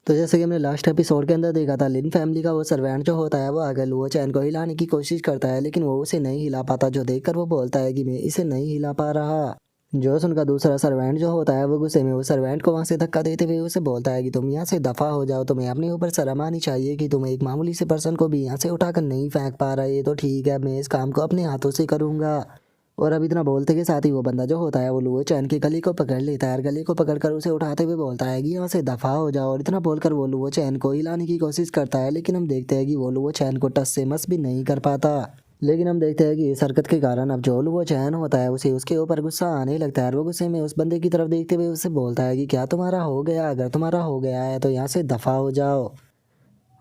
तो जैसे कि हमने लास्ट एपिसोड के अंदर देखा था, लिन फैमिली का वो सर्वेंट जो होता है वो आगे लुओ चैन को हिलाने की कोशिश करता है, लेकिन वो उसे नहीं हिला पाता। जो देखकर वो बोलता है कि मैं इसे नहीं हिला पा रहा। जोस उनका दूसरा सर्वेंट जो होता है वो गुस्से में उस सर्वेंट को वहां से धक्का देते हुए उसे बोलता है कि तुम यहाँ से दफा हो जाओ। तुम्हें अपने ऊपर शर्म आनी चाहिए कि तुम एक मामूली से पर्सन को भी यहाँ से उठाकर नहीं फेंक पा रहे। तो ठीक है, मैं इस काम को अपने हाथों से करूंगा। और अब इतना बोलते के साथ ही वो बंदा जो होता है वो लुओ चैन की गली को पकड़ लेता है और गली को पकड़कर उसे उठाते हुए बोलता है कि यहाँ से दफा हो जाओ। और इतना बोलकर वो लुओ चैन को हिलाने की कोशिश करता है, लेकिन हम देखते हैं कि वो लुओ चैन को टस से मस भी नहीं कर पाता। लेकिन हम देखते हैं कि इस हरकत के कारण अब जो लुओ चैन होता है उसे उसके ऊपर गुस्सा आने लगता है और वो गुस्से में उस बंदे की तरफ देखते हुए उससे बोलता है कि क्या तुम्हारा हो गया? अगर तुम्हारा हो गया है तो यहाँ से दफा हो जाओ।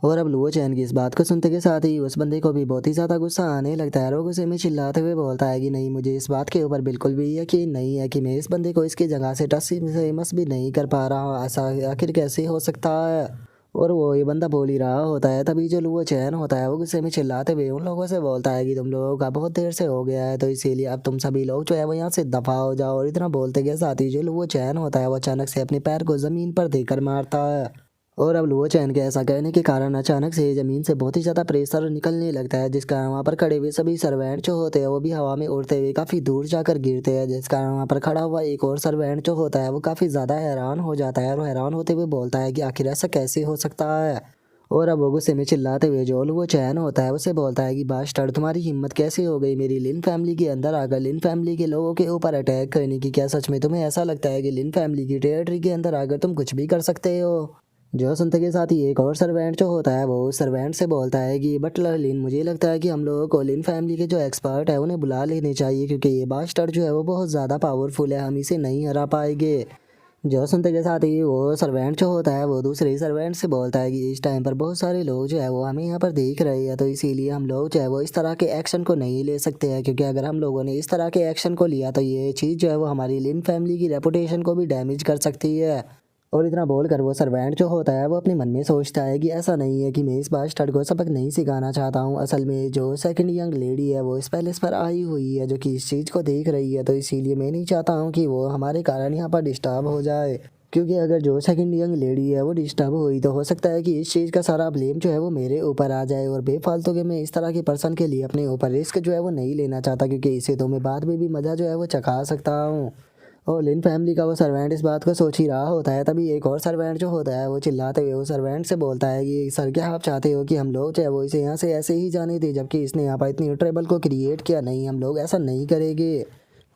और अब लुओ चैन की इस बात को सुनते के साथ ही उस बंदे को भी बहुत ही ज़्यादा गुस्सा आने लगता है और वो गुस्से में चिल्लाते हुए बोलता है कि नहीं, मुझे इस बात के ऊपर बिल्कुल भी यकीन नहीं है कि मैं इस बंदे को इसकी जगह से टस से मस भी नहीं कर पा रहा हूँ। ऐसा आखिर कैसे हो सकता है? और वो ये बंदा बोल ही रहा होता है, तभी जो लुओ चैन होता है वो गुस्से में चिल्लाते हुए उन लोगों से बोलता है कि तुम लोगों का बहुत देर से हो गया है, तो इसीलिए अब तुम सभी लोग जो है वो यहाँ से दफा हो जाओ। और इतना बोलते के साथ ही जो लुओ चैन होता है वो अचानक से अपने पैर को ज़मीन पर देकर मारता है। और अब लुओ चैन के ऐसा कहने के कारण अचानक से जमीन से बहुत ही ज्यादा प्रेशर निकलने लगता है, जिस कारण वहाँ पर खड़े हुए सभी सर्वेंट जो होते हैं वो भी हवा में उड़ते हुए काफी दूर जाकर गिरते हैं। जिस कारण वहाँ पर खड़ा हुआ एक और सर्वेंट जो होता है वो काफी ज्यादा हैरान हो जाता है और हैरान होते हुए बोलता है कि आखिर ऐसा कैसे हो सकता है। और अब वो गुस्से में चिल्लाते हुए जो लुओ चैन होता है उसे बोलता है कि बास्टर्ड, तुम्हारी हिम्मत कैसे हो गई मेरी लिन फैमिली के अंदर आकर लिन फैमिली के लोगों के ऊपर अटैक करने की? क्या सच में तुम्हें ऐसा लगता है कि लिन फैमिली की टेरिटरी के अंदर आकर तुम कुछ भी कर सकते हो? जो सुनते के साथ ही एक और सर्वेंट जो होता है वो उस सर्वेंट से बोलता है कि बटलर लिन, मुझे लगता है कि हम लोगों को लिन फैमिली के जो एक्सपर्ट है उन्हें बुला लेने चाहिए, क्योंकि ये बास्टर्ड जो है वो बहुत ज़्यादा पावरफुल है, हम इसे नहीं हरा पाएंगे। जो सुनते के साथ ही वो सर्वेंट जो होता है वो दूसरे सर्वेंट से बोलता है कि इस टाइम पर बहुत सारे लोग जो है वो हमें यहाँ पर देख रहे हैं, तो इसीलिए हम लोग जो है वो इस तरह के एक्शन को नहीं ले सकते हैं, क्योंकि अगर हम लोगों ने इस तरह के एक्शन को लिया तो ये चीज़ जो है वो हमारी लिन फैमिली की रेपुटेशन को भी डैमेज कर सकती है। और इतना बोलकर वो सर्वेंट जो होता है वो अपने मन में सोचता है कि ऐसा नहीं है कि मैं इस बास्टर्ड को सबक नहीं सिखाना चाहता हूँ। असल में जो सेकंड यंग लेडी है वो इस पैलेस पर आई हुई है जो कि इस चीज़ को देख रही है, तो इसीलिए मैं नहीं चाहता हूँ कि वो हमारे कारण यहाँ पर डिस्टर्ब हो जाए। क्योंकि अगर जो सेकंड यंग लेडी है वो डिस्टर्ब हुई तो हो सकता है कि इस चीज़ का सारा ब्लेम जो है वो मेरे ऊपर आ जाए, और बेफालतू के मैं इस तरह के पर्सन के लिए अपने ऊपर रिस्क जो है वो नहीं लेना चाहता, क्योंकि इसे तो मैं बाद में भी मज़ा जो है वो चखा सकता हूँ। और लिन फैमिली का वो सर्वेंट इस बात को सोच ही रहा होता है, तभी एक और सर्वेंट जो होता है वो चिल्लाते हुए वो सर्वेंट से बोलता है कि सर, क्या आप चाहते हो कि हम लोग जो है वो इसे यहाँ से ऐसे ही जाने दें, जबकि इसने यहाँ पर इतनी ट्रबल को क्रिएट किया? नहीं, हम लोग ऐसा नहीं करेंगे।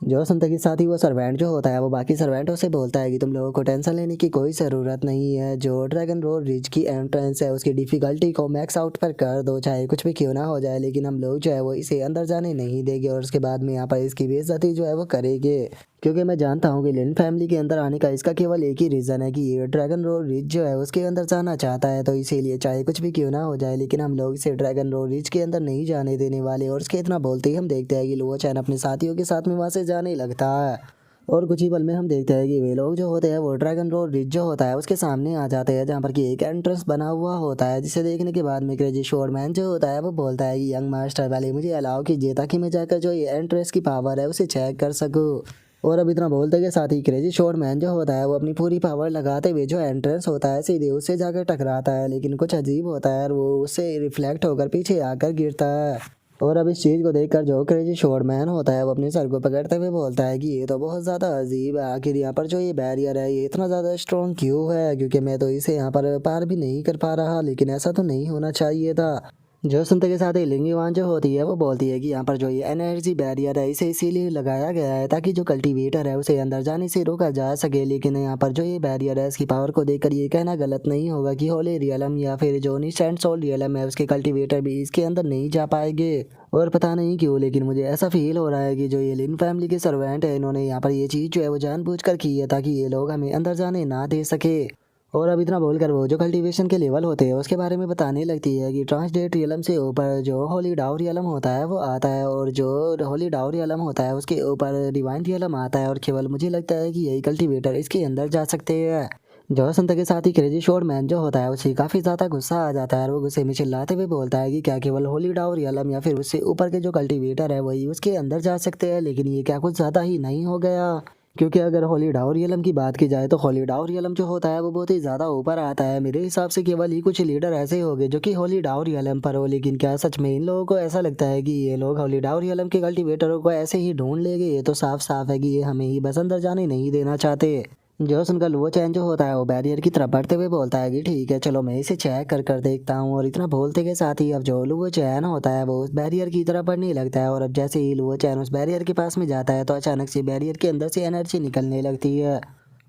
जो सुनते के साथ ही वो सर्वेंट जो होता है वो बाकी सर्वेंटों से बोलता है कि तुम लोगों को टेंशन लेने की कोई ज़रूरत नहीं है। जो ड्रैगन रोड रिज की एंट्रेंस है उसकी डिफ़िकल्टी को मैक्स आउट पर कर दो, चाहे कुछ भी क्यों ना हो जाए, लेकिन हम लोग जो है वो इसे अंदर जाने नहीं देंगे और उसके बाद में यहाँ पर इसकी बेइज्जती जो है वो करेंगे। क्योंकि मैं जानता हूँ कि लिन फैमिली के अंदर आने का इसका केवल एक ही रीज़न है कि ये ड्रैगन रोड रिज जो है उसके अंदर जाना चाहता है, तो इसीलिए चाहे कुछ भी क्यों ना हो जाए लेकिन हम लोग इसे ड्रैगन रोड रिज के अंदर नहीं जाने देने वाले। और उसके इतना बोलते ही हम देखते हैं कि लुओ चैन अपने साथियों के साथ में वहाँ से जाने लगता है। और कुछ ही पल में हम देखते हैं कि वे लोग जो होते हैं वो ड्रैगन रोड रिज जो होता है उसके सामने आ जाते हैं, जहाँ पर कि एक एंट्रेंस बना हुआ होता है, जिसे देखने के बाद में क्रेजी शोरमैन जो होता है वो बोलता है कि यंग मास्टर वाले मुझे अलाउ कीजिए ताकि मैं जाकर जो ये एंट्रेंस की पावर है उसे चेक कर सकूँ। और अब इतना बोलते के साथ ही क्रेजी शोरमैन जो होता है वो अपनी पूरी पावर लगाते हुए जो एंट्रेंस होता है सीधे उससे जाकर टकराता है, लेकिन कुछ अजीब होता है और वो उससे रिफ्लेक्ट होकर पीछे आकर गिरता है। और अब इस चीज़ को देखकर जो क्रेजी शोरमैन होता है वो अपने सर को पकड़ते हुए बोलता है कि ये तो बहुत ज़्यादा अजीब है, आखिर यहाँ पर जो ये बैरियर है ये इतना ज़्यादा स्ट्रॉन्ग क्यों है? क्योंकि मैं तो इसे यहाँ पर पार भी नहीं कर पा रहा, लेकिन ऐसा तो नहीं होना चाहिए था। जो सुनते के साथ ही लिंगीवान जो होती है वो बोलती है कि यहाँ पर जो ये एनर्जी बैरियर है इसे इसीलिए लगाया गया है ताकि जो कल्टीवेटर है उसे अंदर जाने से रोका जा सके, लेकिन यहाँ पर जो ये बैरियर है इसकी पावर को देखकर ये कहना गलत नहीं होगा कि होली रियलम या फिर जो निस्टेंट सोल रियलम है उसके कल्टीवेटर भी इसके अंदर नहीं जा पाएंगे। और पता नहीं क्यों लेकिन मुझे ऐसा फील हो रहा है कि जो ये लिन फैमिली के सर्वेंट है इन्होंने यहाँ पर ये चीज़ जो है वो जानबूझकर की है ताकि ये लोग हमें अंदर जाने ना दे सके। और अब इतना बोलकर वो जो कल्टीवेशन के लेवल होते हैं उसके बारे में बताने लगती है कि ट्रांसडेट रियलम से ऊपर जो होली डाउ रियलम होता है वो आता है, और जो होली डाउ रियलम होता है उसके ऊपर डिवाइन रियलम आता है, और केवल मुझे लगता है कि यही कल्टीवेटर इसके अंदर जा सकते हैं। जो संत के साथ ही क्रेजी शोर मैन जो होता है उसे काफ़ी ज़्यादा गुस्सा आ जाता है और वो गुस्से में चिल्लाते हुए बोलता है कि क्या केवल होली डाउ रियलम या फिर उससे ऊपर के जो कल्टीवेटर है वही उसके अंदर जा सकते हैं? लेकिन ये क्या कुछ ज़्यादा ही नहीं हो गया? क्योंकि अगर हॉलीडाउरियलम की बात की जाए तो हॉलीडाउरियलम जो होता है वो बहुत ही ज़्यादा ऊपर आता है। मेरे हिसाब से केवल ही कुछ लीडर ऐसे होंगे जो कि हॉलीडाउरियलम पर हो, लेकिन क्या सच में इन लोगों को ऐसा लगता है कि ये लोग हॉलीडाउरियलम के कल्टीवेटरों को ऐसे ही ढूंढ लेंगे? ये तो साफ साफ है कि ये हमें ही बस अंदर जाने नहीं देना चाहते। जो सुनकर लुओ चैन जो होता है वो बैरियर की तरफ बढ़ते हुए बोलता है कि ठीक है चलो मैं इसे चेक कर देखता हूँ। और इतना बोलते के साथ ही अब जो लुओ चैन होता है वो उस बैरियर की तरफ बढ़ने लगता है। और अब जैसे ही लुओ चैन उस बैरियर के पास में जाता है तो अचानक से बैरियर के अंदर से एनर्जी निकलने लगती है।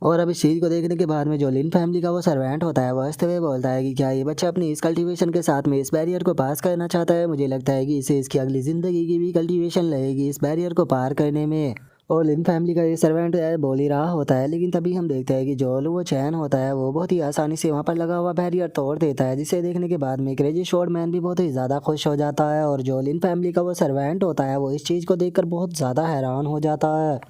और अब इस चीज़ को देखने के बाद में जो लिन फैमिली का वो सर्वेंट होता है वो हंसते हुए बोलता है कि क्या ये बच्चा अपनी इस कल्टीवेशन के साथ में इस बैरियर को पास करना चाहता है? मुझे लगता है कि इसे इसकी अगली ज़िंदगी की भी कल्टीवेशन लगेगी इस बैरियर को पार करने में। और लिन फैमिली का ये सर्वेंट बोल ही रहा होता है, लेकिन तभी हम देखते हैं कि जोल वो चैन होता है वो बहुत ही आसानी से वहाँ पर लगा हुआ बैरियर तोड़ देता है, जिसे देखने के बाद में क्रेजी शॉर्ट मैन भी बहुत ही ज़्यादा खुश हो जाता है। और जो लिन फैमिली का वो सर्वेंट होता है वो इस चीज़ को देखकर बहुत ज़्यादा हैरान हो जाता है।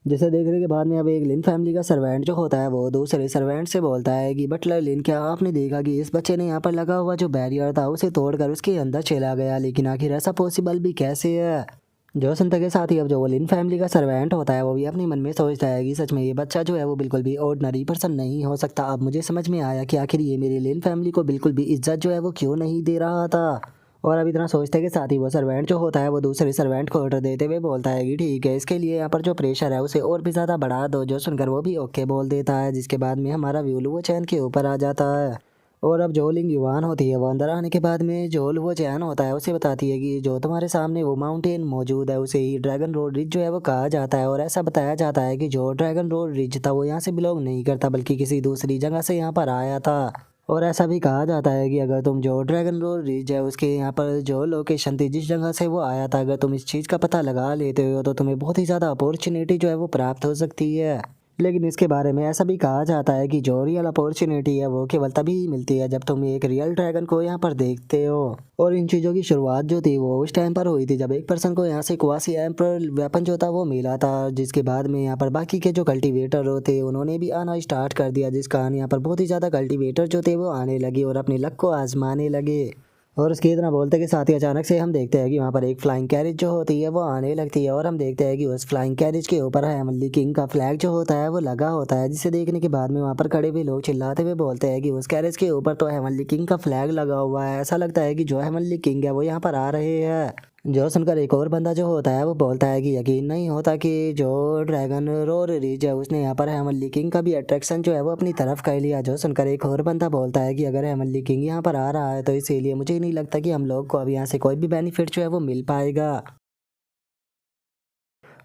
जिसे देखने के बाद में अब एक लिन फैमिली का सर्वेंट जो होता है वो दूसरे सर्वेंट से बोलता है कि बटलर लिन, क्या आपने देखा कि इस बच्चे ने यहाँ पर लगा हुआ जो बैरियर था उसे तोड़कर उसके अंदर चला गया, लेकिन आखिर ऐसा पॉसिबल भी कैसे है? जो सुनते के साथ ही अब जो वो लिन फैमिली का सर्वेंट होता है वो भी अपने मन में सोचता है कि सच में ये बच्चा जो है वो बिल्कुल भी ऑर्डिनरी पर्सन नहीं हो सकता। अब मुझे समझ में आया कि आखिर ये मेरी लिन फैमिली को बिल्कुल भी इज्जत जो है वो क्यों नहीं दे रहा था। और अब इतना सोचते के साथ ही वो सर्वेंट जो होता है वो दूसरे सर्वेंट को ऑर्डर देते हुए बोलता है कि ठीक है इसके लिए यहाँ पर जो प्रेशर है उसे और भी ज़्यादा बढ़ा दो। जो सुनकर वो भी ओके बोल देता है, जिसके बाद में हमारा व्यूल वो चैन के ऊपर आ जाता है। और अब जो लिंग युवान होती है वो अंदर आने के बाद में जोल वो चैन होता है उसे बताती है कि जो तुम्हारे सामने वो माउंटेन मौजूद है उसे ही ड्रैगन रोड रिज जो है वो कहा जाता है। और ऐसा बताया जाता है कि जो ड्रैगन रोड रिज था वो यहाँ से बिलोंग नहीं करता बल्कि किसी दूसरी जगह से यहाँ पर आया था। और ऐसा भी कहा जाता है कि अगर तुम जो ड्रैगन रोड रिज है उसके यहाँ पर जो लोकेशन थी जिस जगह से वो आया था, अगर तुम इस चीज़ का पता लगा लेते हो तो तुम्हें बहुत ही ज़्यादा अपॉर्चुनिटी जो है वो प्राप्त हो सकती है। लेकिन इसके बारे में ऐसा भी कहा जाता है कि जो रियल अपॉर्चुनिटी है वो केवल तभी मिलती है जब तुम एक रियल ड्रैगन को यहाँ पर देखते हो। और इन चीज़ों की शुरुआत जो थी वो उस टाइम पर हुई थी जब एक पर्सन को यहाँ से क्वासी एम्पर वेपन जो था वो मिला था, जिसके बाद में यहाँ पर बाकी के जो कल्टीवेटर होते उन्होंने भी आना स्टार्ट कर दिया, जिस कारण यहाँ पर बहुत ही ज़्यादा कल्टीवेटर जो थे वो आने लगे और अपने लक को आजमाने लगे। और उसके इतना बोलते के साथ ही अचानक से हम देखते हैं कि वहाँ पर एक फ्लाइंग कैरेज जो होती है वो आने लगती है। और हम देखते हैं कि उस फ्लाइंग कैरेज के ऊपर हेमनली किंग का फ्लैग जो होता है वो लगा होता है, जिसे देखने के बाद में वहाँ पर खड़े हुए लोग चिल्लाते हुए बोलते हैं कि उस कैरेज के ऊपर तो हेमनली किंग का फ्लैग लगा हुआ है, ऐसा लगता है कि जो हेमनली किंग है वो यहाँ पर आ रहे हैं। जो सुनकर एक और बंदा जो होता है वो बोलता है कि यकीन नहीं होता कि जो ड्रैगन रोर रिज है उसने यहाँ पर हेमनली किंग का भी अट्रैक्शन जो है वो अपनी तरफ कर लिया। जो सुनकर एक और बंदा बोलता है कि अगर हेमनली किंग यहाँ पर आ रहा है तो इसीलिए मुझे नहीं लगता कि हम लोग को अब यहाँ से कोई भी बेनिफिट जो है वो मिल पाएगा।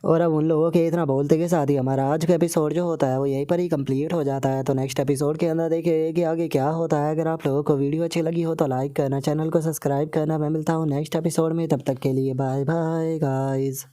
और अब उन लोगों के इतना बोलते के साथ ही हमारा आज का एपिसोड जो होता है वो यहीं पर ही कंप्लीट हो जाता है। तो नेक्स्ट एपिसोड के अंदर देखिए कि आगे क्या होता है। अगर आप लोगों को वीडियो अच्छी लगी हो तो लाइक करना, चैनल को सब्सक्राइब करना। मैं मिलता हूँ नेक्स्ट एपिसोड में, तब तक के लिए बाय बाय गाइस।